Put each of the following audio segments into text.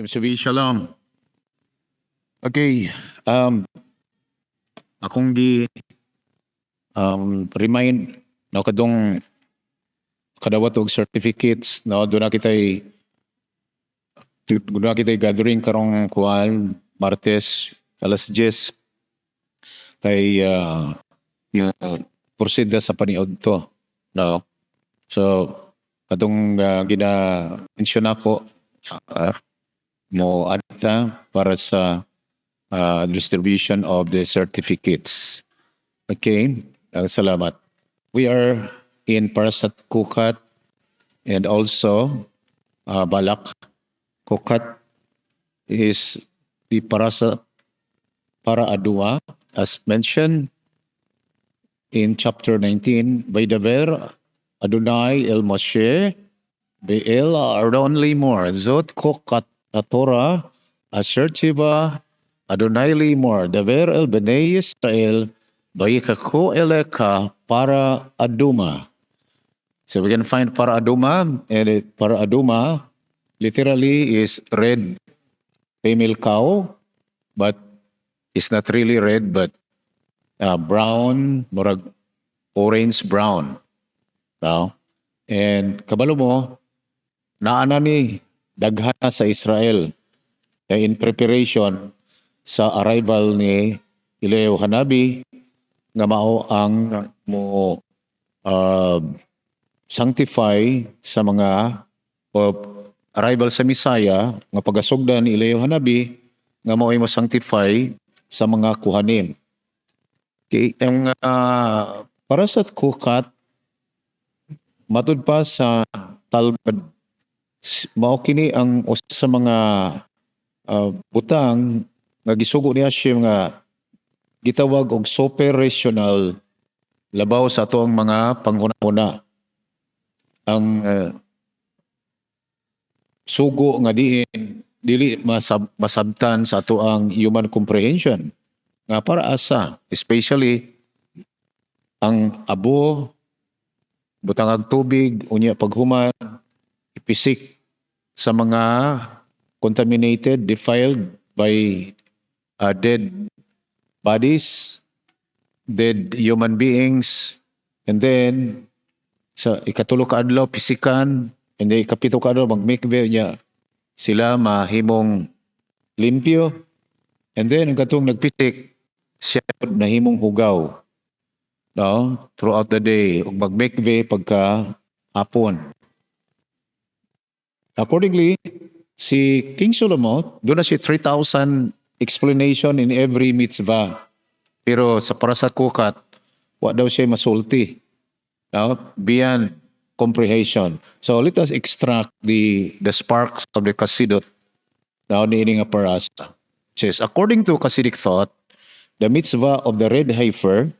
Sabi shalom. Okay, akong gi remind no kadong kadawat og certificates no do na kitay gathering karong kuan Martes alas 10 kay yung proceed na sa paniod to no. So kadong gina-mention ako mo adta para sa distribution of the certificates. Okay, salamat. We are in Parasat Kukat and also Balak. Kukat is the para Adua as mentioned in chapter 19 by the ver Adonai El Moshe Be'el Aaron Limor Zot Kukat Torah Asher Tiva Adonai Limor Daver El Bnei Israel Bayikako Eleka para Aduma. So we can find para Aduma, and para Aduma literally is red female cow, but it's not really red, but brown, murag orange brown. Now, and kabalo mo, naana ni daghan na sa Israel in preparation sa arrival ni Eliyahu Hanabi nga mao ang mo sanctify sa mga arrival sa Misaya nga pagasugdan ni Eliyahu Hanabi nga mao ay mo sanctify sa mga kuhanin. Okay, ang para sa Kukat matud pa sa Talmud mao kini ang usa sa mga butang nga gisugo ni Hashem nga gitawag og super rational labaw sa ato ang mga panghuna-huna. Ang sugo nga dili masabtan sa ato ang human comprehension nga para asa, especially ang abo, butangag tubig, unya paghuman, ipisik sa mga contaminated, defiled by dead bodies, dead human beings, and then sa ikatulo ka adlaw pisikan, and then ikapito ka adlaw magmikve niya sila mahimong limpyo, and then ang katong nagpisik siya nahimong hugaw no throughout the day ug magmikve pagka hapon. Accordingly, si King Solomon doon na si 3,000 explanation in every mitzvah. Pero sa Parasat Kukat, wa daw siya masulti. Now, beyond comprehension. So let us extract the sparks of the Kasidot now ni nga parasa. Says, according to Hasidic thought, the mitzvah of the red heifer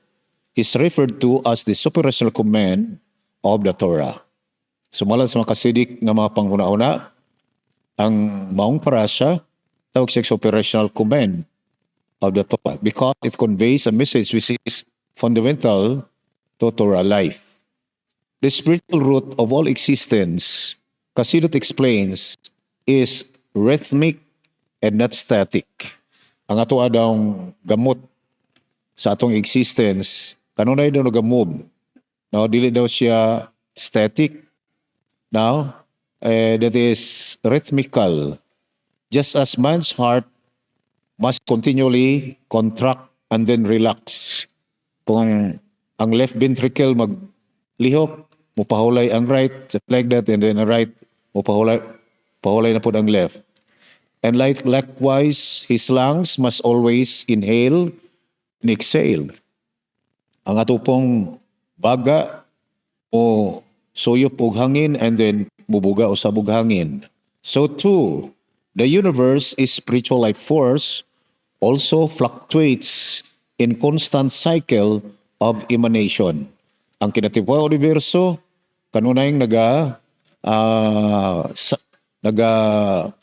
is referred to as the supernatural command of the Torah. Sumala sa mga Hasidic nga mga panghuna-una, ang maong parasya tawag siya operational command of the Torah because it conveys a message which is fundamental to Torah life. The spiritual root of all existence, Kasidot explains, is rhythmic and not static. Ang ato adang gamot sa atong existence, kanunay daw nag-move. Now, dili daw siya static. Now, that is rhythmical. Just as man's heart must continually contract and then relax. Kung ang left ventricle maglihok, mupahulay ang right, just like that, and then ang right, mupahulay na po ang left. And likewise, his lungs must always inhale and exhale. Ang ato pong baga o suyop og hangin and then mubuga o sabog hangin. So too, the universe is spiritual life force also fluctuates in constant cycle of emanation. Ang kinatibwa universo kanunay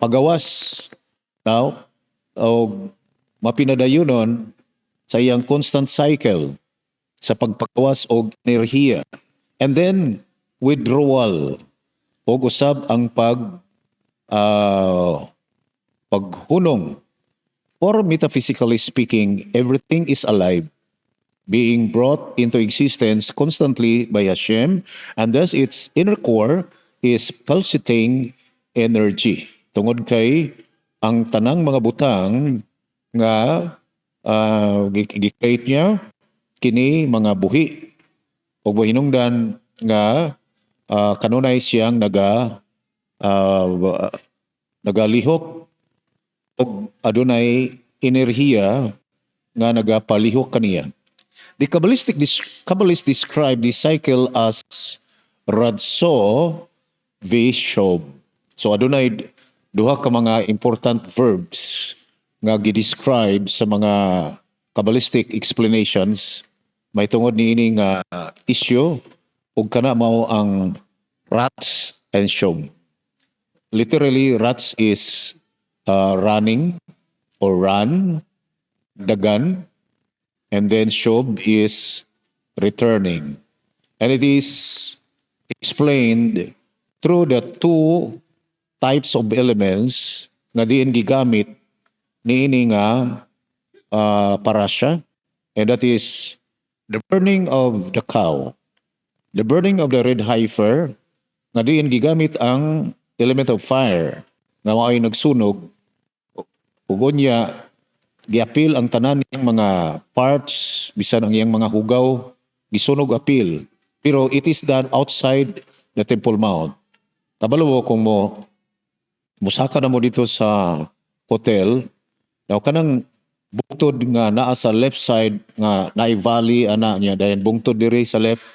pagawas now o mapinadayonon sa iyang constant cycle sa pagpagawas og enerhiya, and then withdrawal o usab ang paghunong. For metaphysically speaking, everything is alive, being brought into existence constantly by Hashem, and thus its inner core is pulsating energy. Tungod kay ang tanang mga butang nga gi-create niya kini mga buhi o hinungdan nga kanunay siyang nagalihok o adunay enerhiya nga nagapalihok kaniya. The Kabbalists describe this cycle as Radso Veshob. So adunay duha ka mga important verbs nga gi-describe sa mga Kabbalistic explanations. May tungod ni ini nga issue ug kana mao ang Rats and Shob. Literally, Rats is running or run, dagan, and then Shob is returning. And it is explained through the two types of elements nga diin gigamit niini nga parasya, and that is the burning of the cow, the burning of the red heifer, nga diin gigamit ang element of fire nga mao'y nagsunog, ug unya giapil ang tanan niyang mga parts, bisan ang iyang mga hugaw, gisunog apil. Pero it is done outside the Temple Mount. Kabalo kung musaka na mo dito sa hotel, daw kanang bungtod nga naa sa left side nga naay valley ana niya, dayon bungtod diri sa left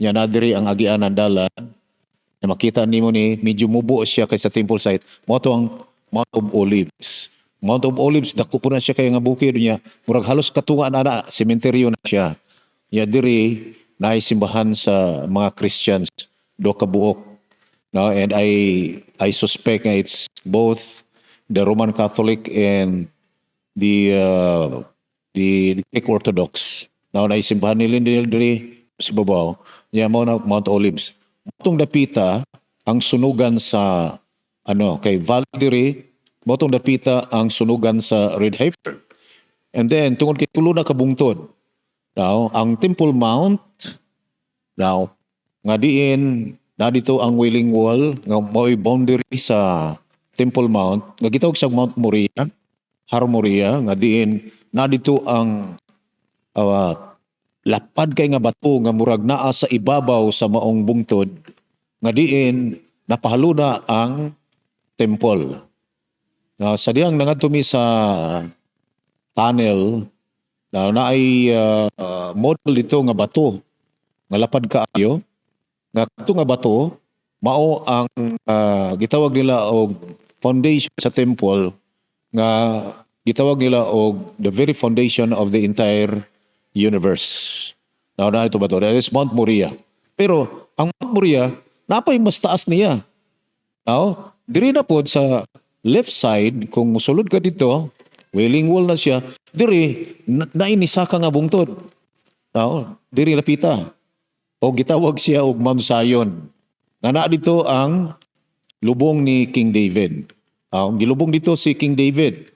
niya na diri ang agianan dalan. Na makita nimo ni medyo mubo siya kay sa temple site. Mao to ang Mount of Olives. Mount of Olives dako po na siya kay nga bukid niya. Murag halos katunga ana sementeryo na siya. Ya diri naay simbahan sa mga Christians do ka buok. No, and I suspect nga it's both the Roman Catholic and the Greek Orthodox. Now naay simbahan nila diri sa babaw. Ya mao na Mount Olives. Motong dapita ang sunugan sa kay Valdiri, motong dapita ang sunugan sa Red Heifer. And then tungod kay tulo na kabungtod. Now, ang Temple Mount, now nga diin na dito ang Wailing Wall nga mo'y boundary sa Temple Mount, nga gitawag sa Mount Moriah, Har Moriah, nga diin na dito ang lapad kay nga bato nga murag naa sa ibabaw sa maong bungtod, nga diin napahaluna ang temple. Sa diyang nangatumi sa tunnel, na ay model dito nga bato nga lapad kaayo, nga kato nga bato mao ang gitawag nila og foundation sa temple, nga gitawag nila og the very foundation of the entire universe. Now na ito ba ito? That is Mount Moriah. Pero ang Mount Moriah, napay mas taas niya. Now, diri na po sa left side, kung sulod ka dito, Wailing Wall na siya, diri, nainisaka nga bungtod. Now, diri napita. O gitawag siya og Mount Zion. Nga na dito ang lubong ni King David. Gilubong dito si King David.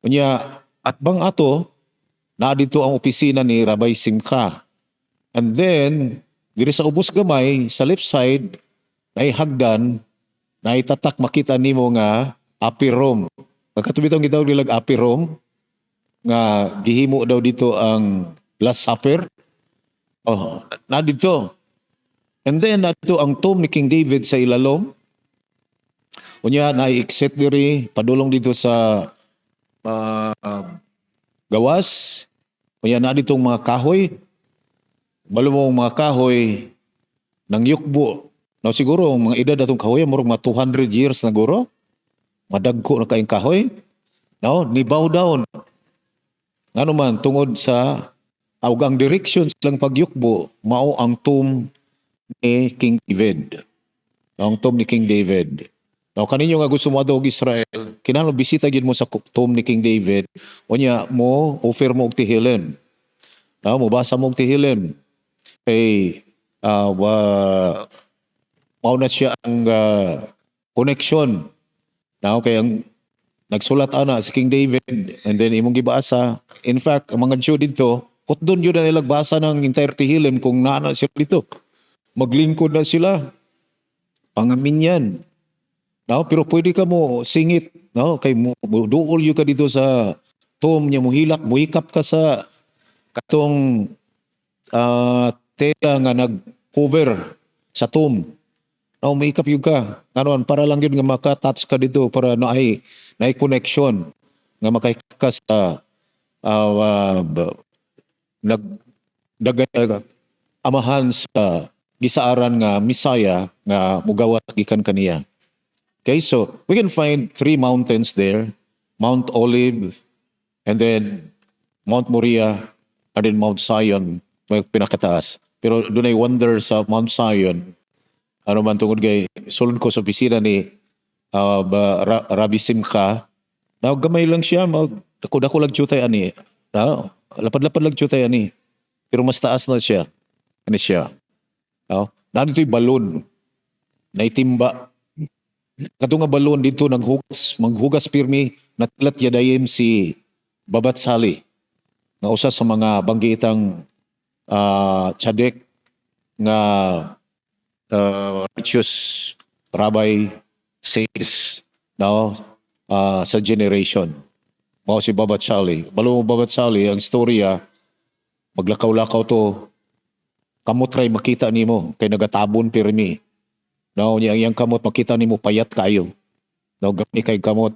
Kanya, at bang ato, na dito ang opisina ni Rabbi Simcha. And then, diri sa ubos gamay, sa left side, na hagdan, na itatak makita nimo nga Apirom. Pagkatubitong gitawag nilag Apirom, nga gihimo daw dito ang Last Supper. Na dito. And then, na dito ang tomb ni King David sa ilalom. Unya, na-exit diri, padulong dito sa gawas. Kaya na ditong mga kahoy. Balumong mga kahoy ng yukbo. Now siguro, mga edad atong kahoy, murag mga 200 years na guro. Madagko na kayong kahoy. Now, nibaw down. Nga naman, tungod sa ang direction silang pagyukbo, mao ang tomb ni King David. Ang tomb ni King David. Now, kaninyo nga gusto mo adog Israel, kinahanglan bisita gid mo sa tomb ni King David, unya mo offer mo og tihilen. Mo basa mo og tihilen. Kay mao na siya ang connection. Kay ang Nagsulat ana si King David and then imong gibasa. In fact, ang mga Jew dito, hutdon yun na nilagbasa ng entire Tehillim kung naana sila dito. Maglingkod na sila. Pangamin yan. No? Pero pwede ka mo singit. No? Kay mo, duol yun ka dito sa tomb niya, muhilak, muhikap ka sa katong tela nga nag-cover sa tomb. No, muhikap yun ka. Ano, para lang yun nga maka-touch ka dito para naay connection nga makahika sa nag amahan sa gisaaran nga Misaya nga mugawat gikan kaniya. Okay, so we can find three mountains there. Mount Olive, and then Mount Moriah, and then Mount Zion, may pinakataas. Pero doon ay wonder sa Mount Zion. Ano man tungod kay sulod ko sa opisina ni Rabbi Simcha. Na gamay lang siya, dako lang jutay ani. Na lapad-lapad lang jutay ani. Pero mas taas na siya. Ano siya? Nandito yung balon. Naitimba. Kato nga balon dito maghugas pirmi, natilat yadayim si Babat Sali. Nga usa sa mga banggitang tsadek nga righteous rabbi says sa generation. Mao si Babat Sali. Balo mo Babat Sali, ang storya, maglakaw-lakaw to, kamot try makita nimo kay nagatabon pirmi. No, yang kamot makita nimo payat kayo. No, gani kay kamot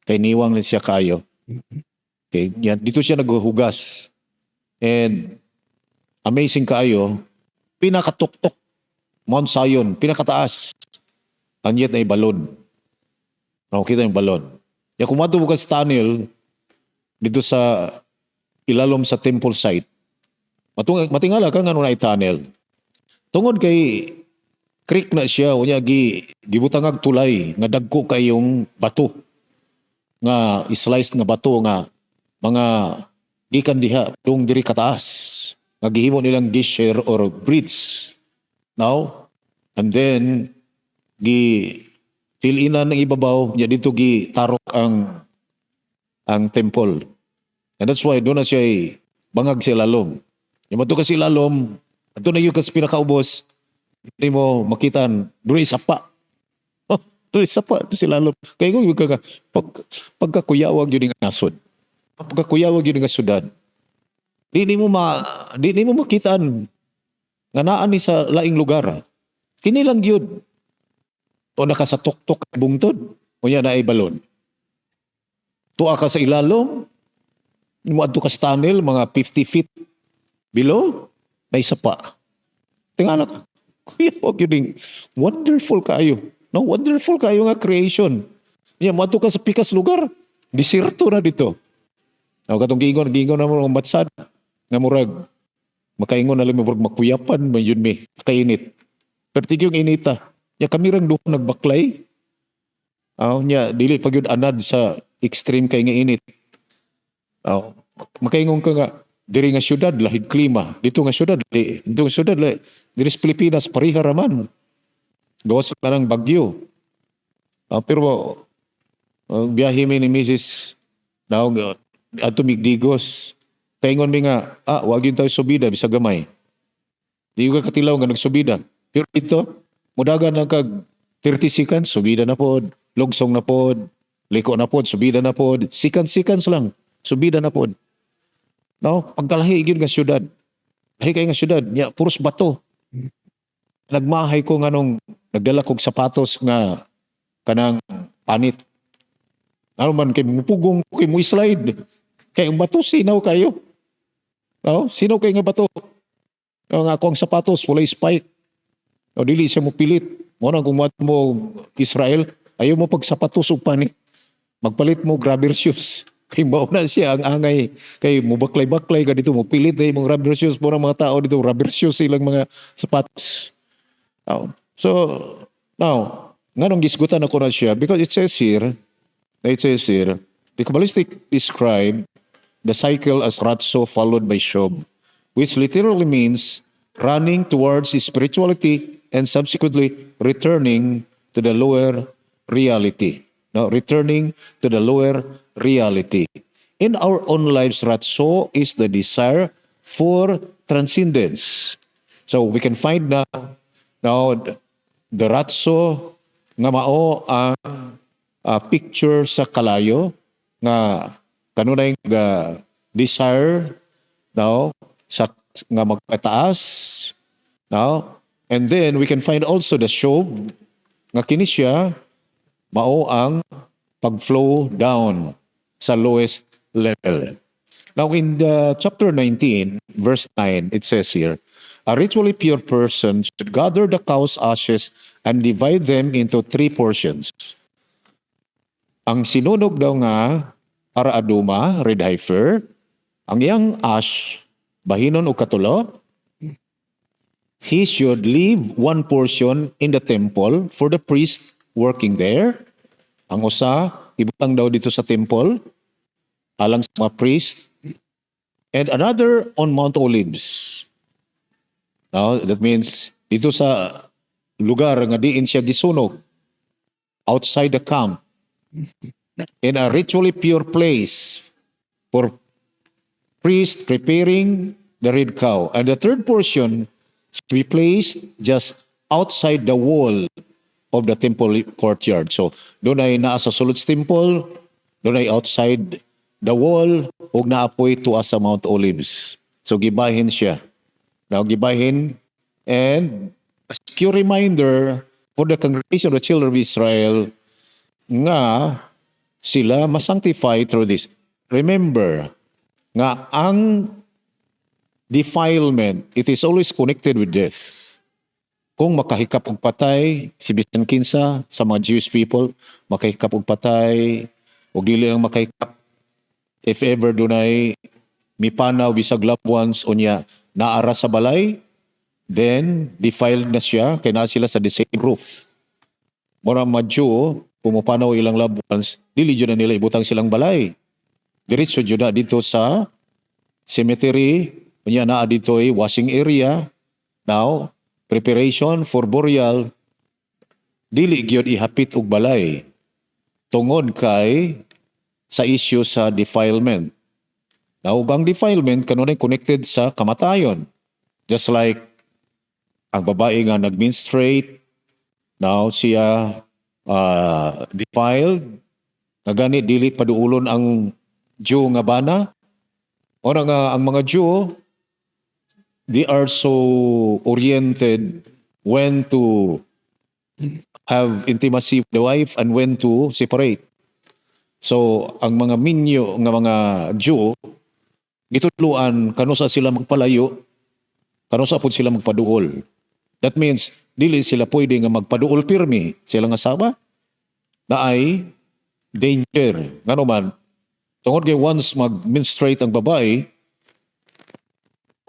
kay niwang lang siya kayo. Okay, yan dito siya naghuhugas. And amazing kayo, pinakatuktok Mount Zion, pinakataas. Anyet na balon. No, kita yung balon. Ya kung matubukas tunnel dito sa ilalom sa temple site. Matingala ka nga na tunnel. Tungod kay creek na siya, unya gibutangag tulay nga dagko kayong bato. Nga sliced nga bato nga mga gikan diha tung diri kataas. Nga gihimo nilang gisher or bridge. Now, and then fill-inan ng ibabaw, nya dito tarok ang temple. And that's why doon na siya bangag sa ilalom. Yung mato kasi ilalom, ato na yung kasi pinakaubos, hindi mo makitaan, doon sapa. Oh, doon sapa, doon sila lalo. Kaya kung pagkakuyawag yun nga nasod. Pagkakuyawag yun nga sudan. Di mo makitaan nga naan ni sa laing lugar. Kini lang yun. O naka sa tuktok bungtod, o yan na ay balon. Tuwa ka sa ilalom, mo adto ka sa tunnel, mga 50 feet below, na sapa. Tingala ka. Kuya, wag yun wonderful kayo. No, wonderful kayo nga creation. Yan, mato ka sa pikas lugar. Desierto na dito. No, katong giingon na mo ang batsad. Nga murag, makaingon na lang mo murag makuyapan, may yun may, kainit. Pero tigyo yung inita. Ya kami rang duha nagbaklay. Nya, dili pag yun anad sa extreme kay nga init. Makaingon ka nga, diri nga syudad, lahid klima. Dito nga syudad, diri sa Pilipinas, pariha raman. Gawas ka ng bagyo. Pero, biyahe mi ni Mrs. Ato Migdigos. Kaingon mi nga, wag yun tayo subida, bisa gamay. Di ka katilaw nga nagsubida. Pero ito, mudagan na kag 30 seconds, subida na pod. Lugsong na pod. Liko na pod, subida na pod. Seconds lang, subida na pod. No, pagkalahi yun nga syudad. Lahi kayo nga syudad, ya puros bato. Nagmahay ko nga nung nagdala kong sapatos nga kanang panit. Ano man kay mupugong kay mo slide. Kay ang bato sinaw kayo. No, sinaw kayo nga bato. No, nga akong sapatos walay spike. No, dili siya mo pilit. Mo nang kung mo Israel, ayaw mo pag sapatos ug panit. Magpalit mo grabber shoes. Kay mauna siya ang angay kay mo baklay-baklay ka dito mo pilit ay mong rubber shoes mo mga tao dito rubber shoes silang mga sapatos. So now nganong gisgutan ako na siya because it says here the Kabbalistic describe the cycle as ratso followed by shob, which literally means running towards spirituality and subsequently returning to the lower reality. Now, returning to the lower reality. In our own lives, ratso is the desire for transcendence. So we can find now the ratso nga mao ang picture sa kalayo nga kanunay desire now sa nga magpataas now, and then we can find also the show nga kini siya mao ang pag-flow down sa lowest level. Now in the chapter 19, verse 9, it says here, a ritually pure person should gather the cow's ashes and divide them into 3 portions. Ang sinunog daw nga ara aduma, red heifer, ang iyang ash, bahinon o katulo, he should leave 1 portion in the temple for the priest working there. Ang usa, ibutang daw dito sa temple, alang sa mga priest. And another on Mount Olives. Now, that means, dito sa lugar nga diin siya gisunog, outside the camp, in a ritually pure place for priest preparing the red cow. And the 3rd portion should be placed just outside the wall of the temple courtyard. So, doon ay naa sa sulod sa temple, doon ay outside the wall, ug naapoy tuwa sa Mount Olives. So, gibahin siya. Now, gibahin, and a secure reminder for the congregation of the children of Israel nga sila masanctify through this. Remember, nga ang defilement, it is always connected with death. Kung makahikap og patay, si bisan kinsa sa mga Jewish people, makahikap og patay, o dili lang makahikap, if ever dunay mipanaw bisag loved ones o niya naara sa balay, then defiled na siya, kaya na sila sa the same roof. Mura mga Jew, pumupanaw ilang loved ones, dili dyan na nila ibutang silang balay. Diretso dyan na dito sa cemetery, o niya naa dito ay washing area. Now, preparation for burial, dili gyud ihapit og balay tungod kay sa issue sa defilement. Now, ang defilement kanunay connected sa kamatayon. Just like ang babae nga nag-menstruate, now siya defiled, nga gani dili paduulon ang Jew nga bana. O nga ang mga Jew, they are so oriented when to have intimacy with the wife and when to separate. So, ang mga minyo nga mga Jew, gitudluan kanusa sila magpalayo, kanusa pud sila magpaduol. That means, dili sila pwede nga magpaduol pirmi. Sila nga asawa, na ay danger. Ngano man, tungod kay once mag-menstruate ang babae,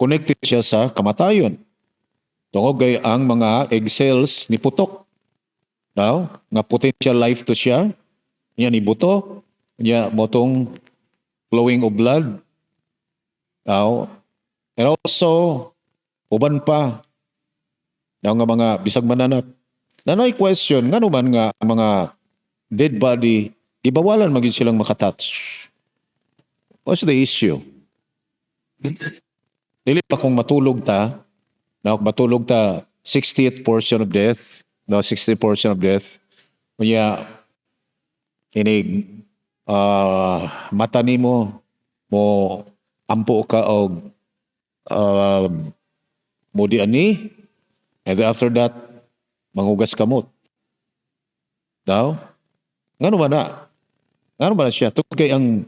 connected siya sa kamatayon. Tungod kay ang mga egg cells ni putok. Now, nga potential life to siya, niya ni buto, niya motong flowing of blood. Now, and also, uban pa, now nga mga bisag mananap. Nanay question, nga naman nga mga dead body, ibawalan maging silang makatouch. What's the issue? Dili pa kung matulog ta, na matulog ta 60th portion of death, no 60th portion of death. Kunya inig mata nimo mo ampo ka og mo di ani, and then after that mangugas kamot. Now, ngano ba na? Ngano ba na siya? Kay ang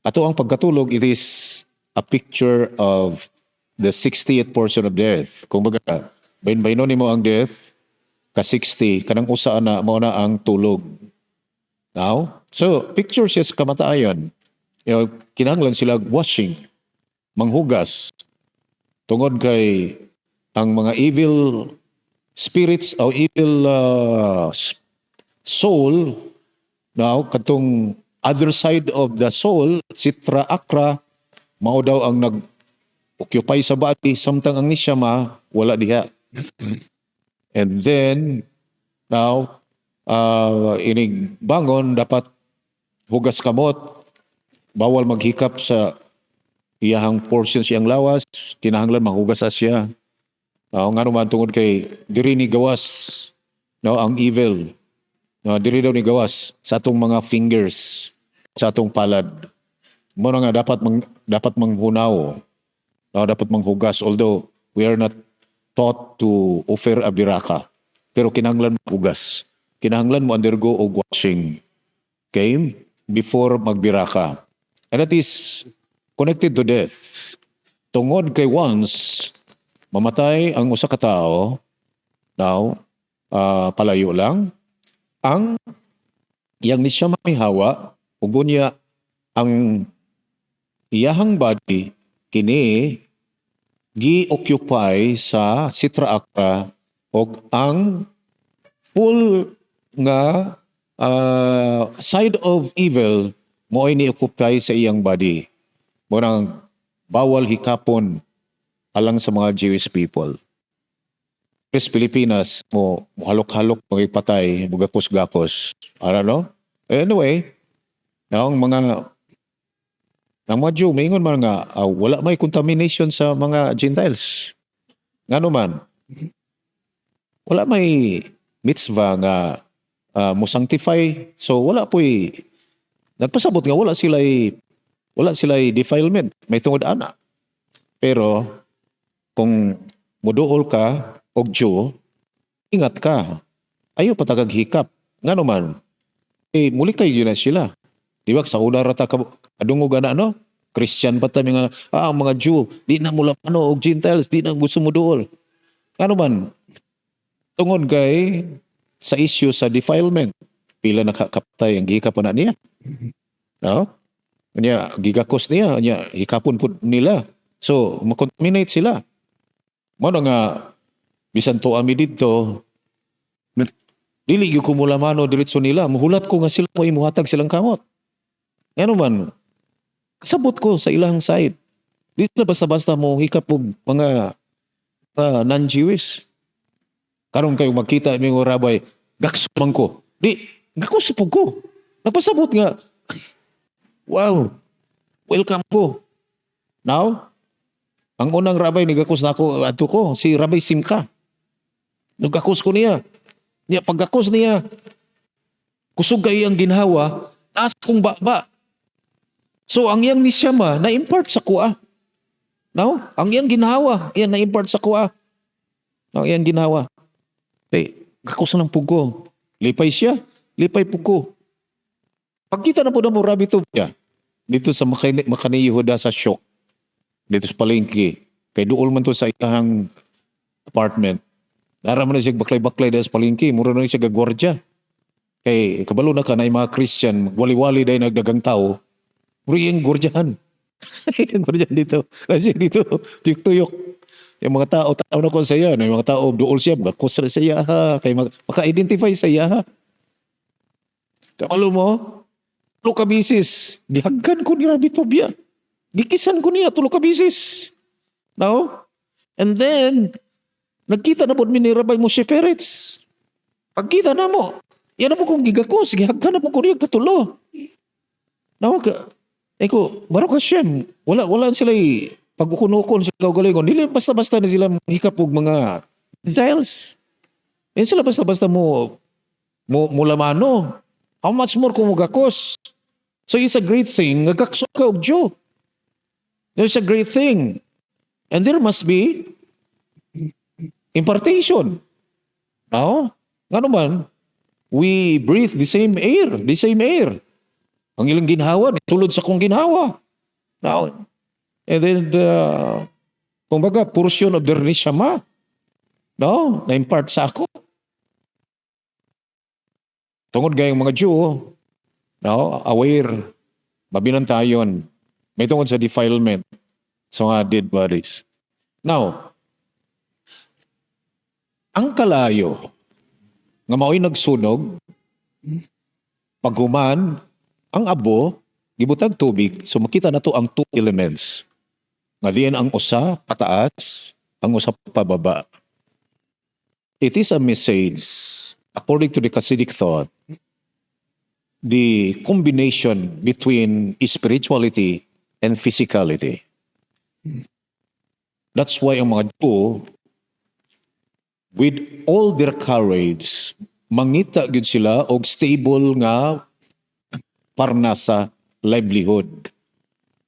ato ang pagkatulog, it is a picture of the 60th portion of death. Kung baga, bayin-bayinon mo ang death, ka-60, kanang usa na, mo na ang tulog. Now, so, picture siya sa kamatayon. Kinahanglan sila washing, manghugas, tungod kay ang mga evil spirits o evil soul, now, katong other side of the soul, Sitra Akra, mao daw ang nag-occupy sa body, samtang ang nisyama, wala diha. And then, now, inig bangon dapat hugas kamot, bawal maghikap sa iyahang portion siyang lawas, kinahanglan manghugas siya. Nga naman tungod kay diri ni gawas ang evil. Diri daw ni gawas sa atong mga fingers, sa atong palad. Mo na nga dapat manghunaw, dapat manghugas, although we are not taught to offer a biraka. Pero kinahanglan maghugas. Kinahanglan mo undergo og washing. Okay? Before magbiraka. And that is connected to death. Tungod kay once mamatay ang usa ka tao, now, palayo lang, ang iyang ni siya may hawa, ug niya ang iyahang body, kini gi-occupy sa Sitra Akra o ang full nga side of evil mo ay ni-occupy sa iyang body. Murang bawal hikapon alang sa mga Jewish people. Sa Pilipinas, mo halok-halok, magipatay, magakos-gakos. Ano? Anyway, ang mga Jew, maingon man nga, wala may contamination sa mga Gentiles. Nga naman, wala may mitzvah nga mo sanctify. So wala po'y, nagpasabot nga wala sila'y defilement. May tungod ana. Pero, kung muduol ka og Jew, ingat ka. Ayaw patagag hikap. Nga naman, muli kayo yun na sila. Di ba, sa una rata ka, adungog na Christian pa tayo nga, ang mga Jew, di na mula og Gentiles, di na gusto mo dool. Ano man, tungod kay sa issue sa defilement, pila nakakaptay ang gihikap na niya. No? Kanya, gigakos niya, kanya, hikapon po nila. So, makontaminate sila. Mano nga, bisan to ami dito, dili yung kumulamano diretso nila, muhulat ko nga sila mo imuhatag silang kamot. Ano man, kasabot ko sa ilang side. Dito na basta-basta mo hikap po mga non-Jewish. Karong kayo magkita ng mga rabay, gaksupang ko. Di, gakusupang ko. Nagpasabot nga, wow, welcome ko. Now, ang unang rabay ni gakus na ako, ato ko, si Rabay Simka. Naggakus ko niya. Paggakus niya, kusog kayo ang ginhawa, taas kong baba. So, ang iyang nisyama, na-impart sa kuha. No? Ang iyang ginhawa, yan, na-impart sa kuha. Ang iyang ginhawa. Gakus ng pugo. Lipay siya, lipay pugo. Pagkita na po na mo, Rabbi Tobia, dito sa Makani Yehuda sa Syok, dito sa palengke, kay duol man to sa itahang apartment. Naraman na siya baklay-baklay dahil sa palengke, mura na siya gagwardya. Kay kabalo na ka na yung mga Christian, wali-wali dahil nagdagang tao, mura yung gwardyahan. Yung gwardyahan dito. Kasi dito, tuyok-tuyok. Yung mga tao na ko sa iya, yung mga tao duol siya, bakos na sa iya ha, kay maka-identify sa iya ha. Kabalo mo, tulo ka bisis, gihaggan ko ni Rabbi Tobia. Gikisan ko niya, tulo ka bisis. No? And then, nagkita na po ni Rabbi Moshe Peretz. Pagkita na mo, yan na po kong gigakos, gihaggan na po ko niya katulo. No? Baruch Hashem, wala sila pagkukunukon sila galingon. Dili basta-basta na sila hikap og mga Gentiles. Yan sila basta-basta mo lamano. How much more kung magakos? So it's a great thing, nagakso ka og Jew. There's a great thing. And there must be impartation. No? Nga naman, we breathe the same air. Ang ilang ginhawa, tulad sa kong ginhawa. Now, and then, kumbaga, portion of their nishama, no? Na-impart sa ako. Tungod gayong mga Jew, no? Aware, mabinantayon, may tungod sa defilement sa mga dead bodies. Now, ang kalayo, nga mao'y nagsunog, paghuman, ang abo, gibutag tubig, so makita na to ang two elements. Nga diyan ang usa pataas, ang usa pababa. It is a message according to the Hasidic thought, the combination between spirituality and physicality. That's why ang mga Jew, with all their courage, mangita gid sila og stable nga parnasa livelihood.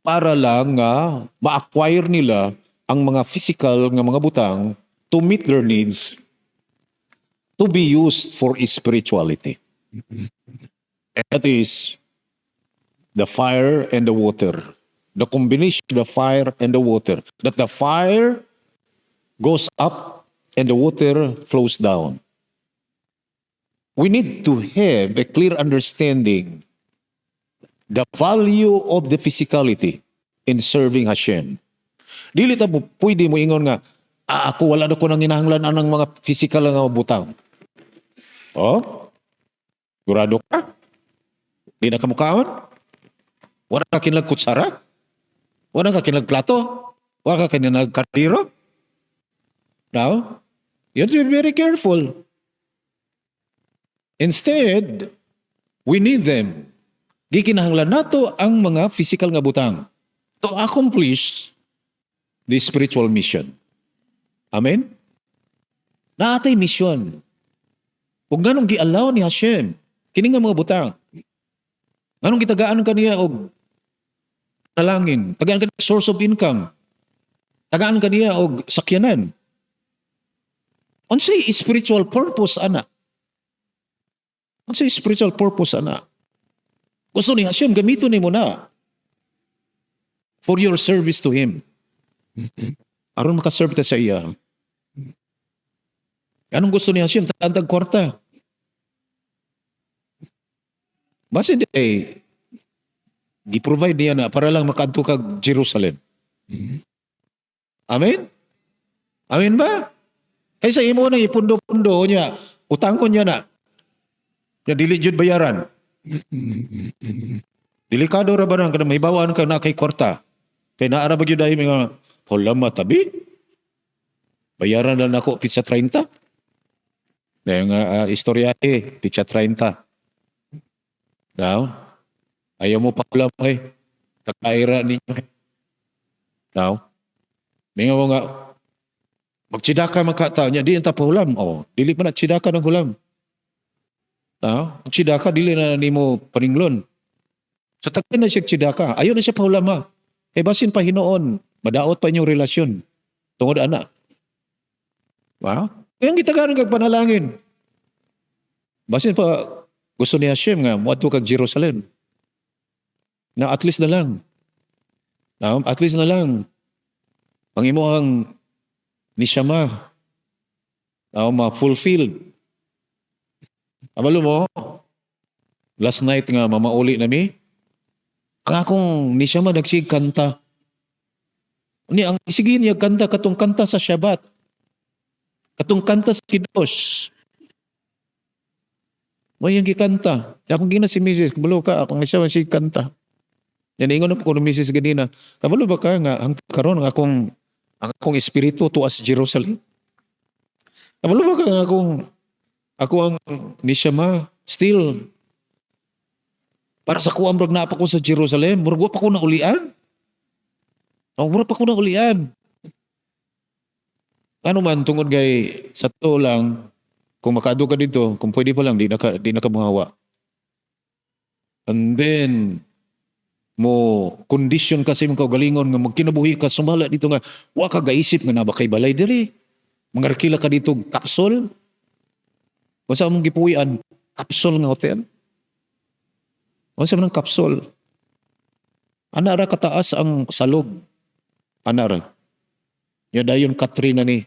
Para lang nga ma-acquire nila ang mga physical nga mga butang to meet their needs to be used for spirituality. And that is the fire and the water. The combination of the fire and the water. That the fire goes up and the water flows down. We need to have a clear understanding the value of the physicality in serving Hashem. Dili ta mo pwede mo ingon nga, ako wala na ko nang hinahanglan anang mga physical nga butang. Oh? Sigurado ka? Di na kamukaon? Wala ka kinlag kutsara? Wala ka kinlag plato? Wala ka kinlag kardiro? Now, you have to be very careful. Instead, we need them. Gikinahanglan nato ang mga physical nga butang to accomplish the spiritual mission. Amen? Naatay mission. Kung ganong gi-allow ni Hashem, kini nga mga butang. Ganong gitagaan kaniya og nalangin, tagaan kaniya source of income, tagaan kaniya og sakyanan. Unsay spiritual purpose ana? Unsay spiritual purpose ana? Gusto ni Hashem, gamiton nimo na for your service to Him. Aron makaserve ta sa iya. Anong gusto ni Hashem? Tantag kwarta. Basta gi-provide niya na para lang makaadto kag Jerusalem. Amen? Amen ba? Kaysa imo nang ipundo-pundo niya, utang ko niya na. Ya dili jud bayaran. Delikado ra ba nang kada may bawaan ka na kay kwarta. Kay naara ba gyud ay mga holama tabi? Bayaran na nako pizza 30. Yung istorya pizza 30. Now, ayaw mo pakulam takaira ninyo Now, may nga nga magtsidaka magkata niya, di ang tapahulam. Dili pa na tsidaka ng hulam. Tsidaka, dili na nimo paninglon. So, takin na siya tsidaka. Ayaw na siya pahulama. Basin pa hinoon. Madaot pa inyong relasyon. Tungod anak. Wow. Kaya gitagaan kag panalangin. Basin pa gusto ni Hashem nga muadto kag Jerusalem. Na at least na lang. At least na lang. Pangimo ang nishama. Ma-fulfilled. Abalo mo, last night nga mamauli nami, ang akong nishama nagsig kanta. Ang sige niya kanta, katong kanta sa Shabbat. Katong kanta sa Kiddush. May yung gikanta. Akong gina si Mrs. Kabalo ka, akong nishama sig kanta. Yan ingon na po ko ng Mrs. ganina. Kabalo ba ka nga, ang karon ang akong espiritu tuas Jerusalem. Kabalo ba ka nga ako ang nishama still para sa kuwang brag na pa ko sa Jerusalem, murag pa ko na ulian. Murag pa ko na ulian. Ano man tungod gay sa to lang, kung makaado ka dito, kung pwede pa lang, di na ka mahawa. And then, mo condition kasi mong kaugalingon nga magkinabuhi ka, sumala dito nga, wa ka gaisip nga na ba kay balay diri. Mangarkila ka dito kapsol. Kung saan mong gipuwian, kapsol nga hotel. Kung saan ng kapsol. Anara kataas ang salog. Anara. Yan dayon katri na ni.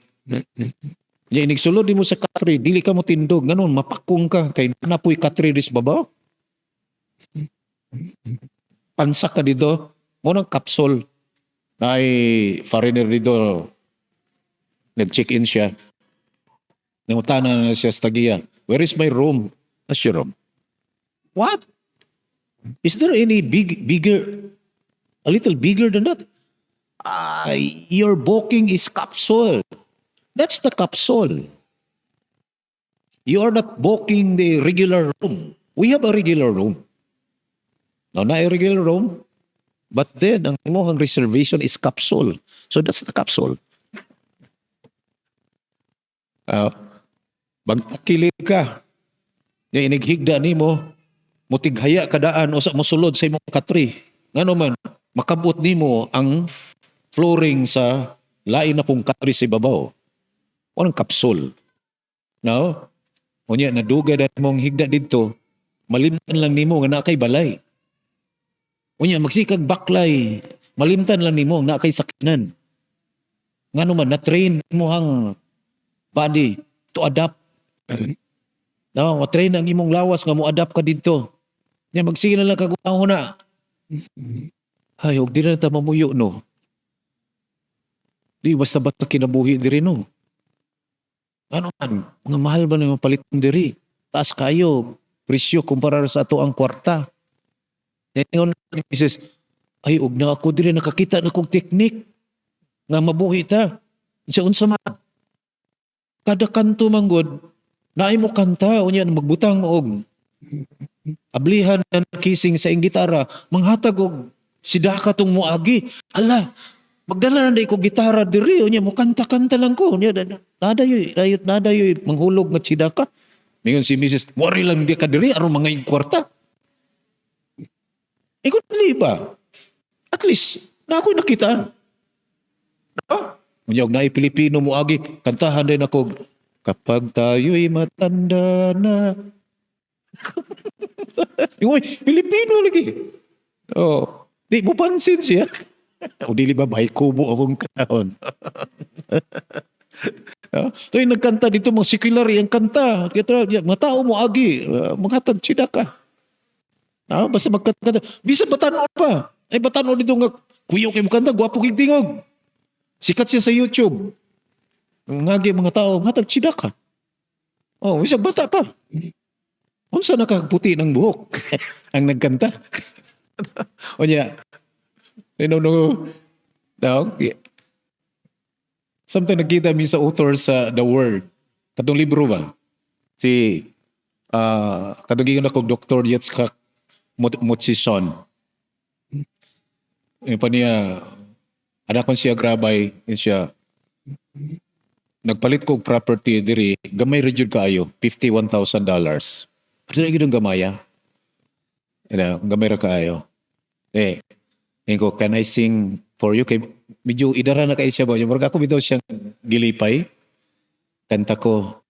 Yan inigsulod di mo sa katri, dili ka mo tindog. Ganon, mapakong ka. Kay napoy katri dis baba. Pansak ka dito. Munang kapsol. Na ay foreigner dito. Nag-check-in siya. Nangutana na siya sa tagiya. Where is my room? That's your room. What? Is there any bigger, a little bigger than that? Your booking is capsule. That's the capsule. You are not booking the regular room. We have a regular room. Now, na a regular room, but then ang imong reservation is capsule. So that's the capsule. Magtakilid ka. Nga inighigda nimo, mutighaya kadaan o sa mosulod sa imong katri. Ngano man, makabot nimo ang flooring sa lain na pong katri sa ibabaw. Walang kapsul. Now, unya naduga na mong higda dito, malimtan lang nimo nga nakay balay. Unya magsikag baklay, malimtan lang nimo nga nakay sakinan. Ngano man na-train mo ang body to adapt. No, matrain ang imong lawas nga mo adapt ka dito. Nya magsige na lang kag una. Ay, og di na ta mamuyo no. Di basta-basta kinabuhi diri no. Ano man, mga mahal ba na yung palitan diri? Taas kayo, presyo kumpara sa ato ang kwarta. Ngayon, Mrs. Ay, og na ako diri nakakita na kong teknik nga mabuhi ta. Sa unsa man. Kada kanto manggod, naay mo kanta, unya magbutang og ablihan ng kissing sa ing gitara, manghatag og sidaka tong muagi. Ala, magdala na ko gitara diri, unya mo kanta-kanta lang ko. Unya nada yoy manghulog nga sidaka. Mingon si Mrs. Wari lang di ka diri aron mga ing kwarta. Ikot ba? At least na ako nakita. Unya og naay Pilipino muagi, kantahan din ako. Kapag tayo'y matanda na. Uy, Pilipino lagi. Oh, di mo pansin siya. O dili ba bay kubo akong katahon. So yung nagkanta dito mga secular yung kanta. Mga tao mo agi, manghatag sida ka. Basta magkanta. Bisa batanon pa. Ay batanon dito nga kuyo kay mo kanta, gwapo kay tingog. Sikat siya sa YouTube. Ngagi mga tao, hatag sida ka. Oh, isang bata pa. Unsa nakagputi ng buhok ang nagkanta. O niya, no. Sometimes nakita mi sa author sa The Word. Katong libro ba? Si, katong gingon ako Dr. Yitzhak Motchison. Yung pa niya, anak ko siya grabay, siya, nagpalit ko property diri, gamay redyod kaayo, $51,000. Ano na ginong gamaya? Gamay ra kaayo. Ko, can I sing for you? Kay, medyo idara na kayo siya ba? Yung ako bitaw siyang gilipay. Kanta ko,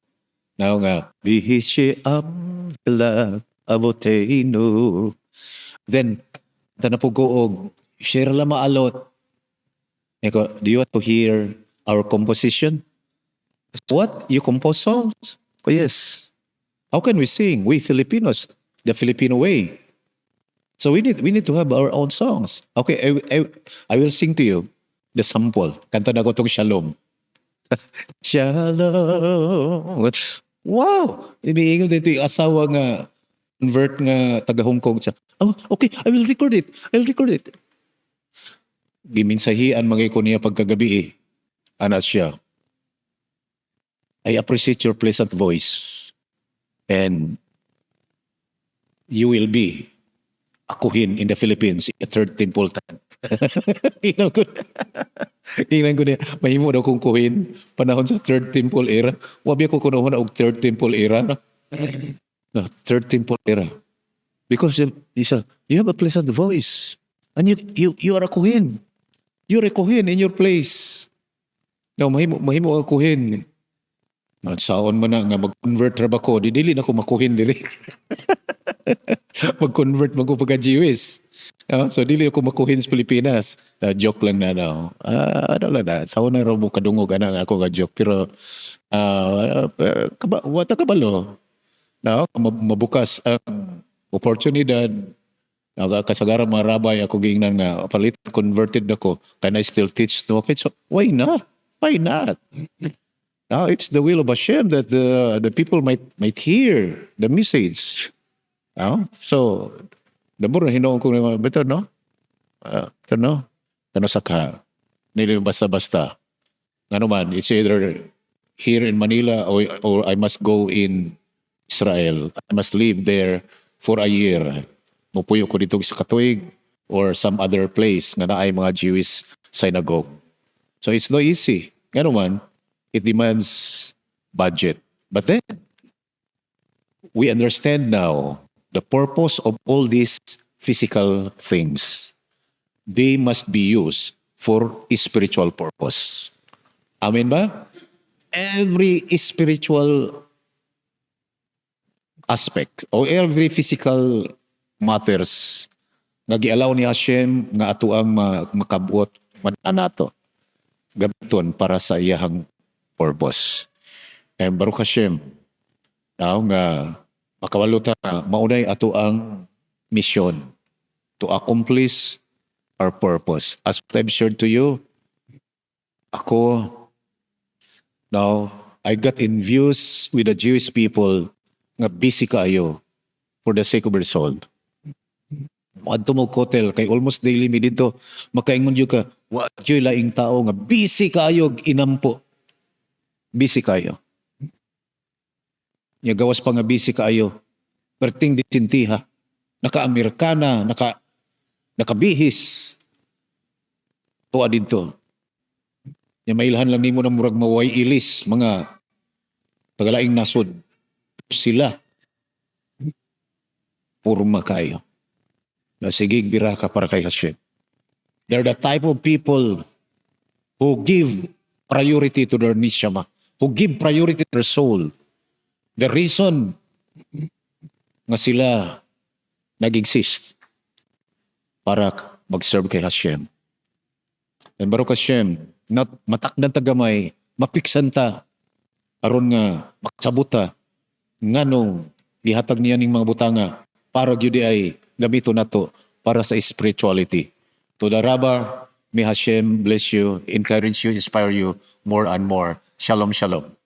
nga, Bihishi Amla Aboteno. Then, tanapugoog, share la maalot. Ko, do you want to hear our composition? What? You compose songs? Oh, yes. How can we sing? We Filipinos, the Filipino way. So we need to have our own songs. Okay, I will sing to you the sample. Kanta na ko tong Shalom. Shalom. Wow! Iniingon dito yung asawa nga convert nga taga Hong Kong siya. Oh, okay, I will record it. Giminsahian mga ko niya pagkagabi Anas siya. I appreciate your pleasant voice and you will be akuhin in the Philippines in the Third Temple time. Tingnan ko na, mahimo daw kong kuhin panahon sa Third Temple era. Wabi ako kunahon na og Third Temple era. No, Third Temple era. Because you have a pleasant voice and you are akuhin. You're akuhin in your place. No, mahimo akuhin. Saon man na nga mag-convert ra ba ko, dili na ko makuhin dili. Mag-convert man ko pagka-Jewish. So dili ako makuhin sa Pilipinas. Joke lang na daw. Ano lang na, saon na raw mo kadungog ana ako nga joke pero wata kabalo. No, mabukas ang oportunidad. Kasagaran mga rabay ako giingnan nga palit converted ako. Can I still teach? Okay, so why not? Why not? Now it's the will of Hashem that the people might hear the message. So the more na hinoon ko naman, beto no? Kano saka, nila basta-basta. Nga naman, it's either here in Manila or I must go in Israel. I must live there for a year. Mupuyo ko dito sa Katuig or some other place nga naay mga Jewish synagogue. So it's not easy. Nga naman, it demands budget. But then, we understand now the purpose of all these physical things. They must be used for spiritual purpose. Amen ba? Every spiritual aspect or every physical matters nga gialaw ni Hashem nga ato ang makabuot nato gamiton para sa iyahang purpose. And Baruch Hashem, now nga makawalo ta maunay ato ang mission to accomplish our purpose. As I've shared to you, ako now I got envious with the Jewish people nga busy kaayo for the sake of their soul. Adto mo hotel kay almost daily mi dito makaingon jud ka wa jud laing tao nga busy kaayo inampo. Busy kayo. Nya gawas pa nga busy kaayo. Perting disintiha. Naka-Amerikana, nakabihis. Tuwa dito. Nya mailhan lang nimo na murag maway ilis mga pagalaing nasod. Sila purma kayo. Na sigig bira ka para kay Hashem. They're the type of people who give priority to their neshama, who give priority to their soul. The reason nga sila nag-exist para mag-serve kay Hashem. And Baruch Hashem, matakdan tagamay, mapiksan ta, aron nga maksabuta, nganong gihatag niya ning mga butanga para gyud ay gamito nato para sa spirituality. To the Rabba, may Hashem bless you, encourage you, inspire you more and more. Shalom, shalom.